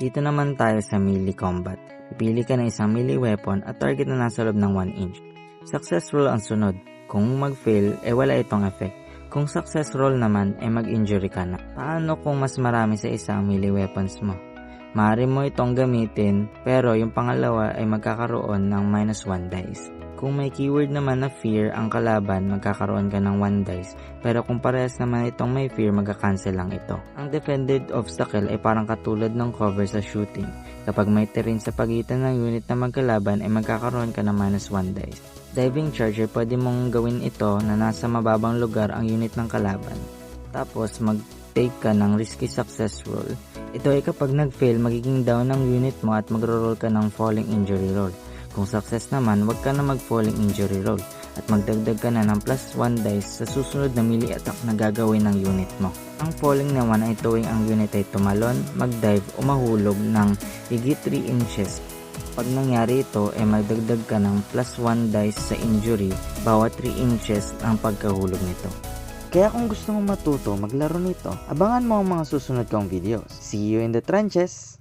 Dito naman tayo sa melee combat. Pipili ka ng isang melee weapon at target na nasa loob ng 1 inch. Success roll ang sunod. Kung mag-fail, wala itong effect. Kung success roll naman, mag-injury ka na. Paano kung mas marami sa isang melee weapons mo? Maaari mo itong gamitin, pero yung pangalawa ay magkakaroon ng -1 dice. Kung may keyword naman na fear ang kalaban, magkakaroon ka ng 1 dice. Pero kung parehas naman itong may fear, magka-cancel lang ito. Ang defended obstacle ay parang katulad ng cover sa shooting. Kapag may terrain sa pagitan ng unit na magkalaban, ay magkakaroon ka ng -1 dice. Diving charge ay pwede mong gawin ito na nasa mababang lugar ang unit ng kalaban. Tapos mag-take ka ng risky success roll. Ito ay kapag nag-fail, magiging down ang unit mo at magro-roll ka ng falling injury roll. Kung success naman, wag ka na mag-falling injury roll at magdagdag ka na ng +1 dice sa susunod na melee attack na gagawin ng unit mo. Ang falling naman ay tuwing ang unit ay tumalon, mag-dive o mahulog ng higit 3 inches. Pag nangyari ito, magdagdag ka ng +1 dice sa injury bawat 3 inches ang pagkahulog nito. Kaya kung gusto mong matuto maglaro nito, abangan mo ang mga susunod kong videos. See you in the trenches!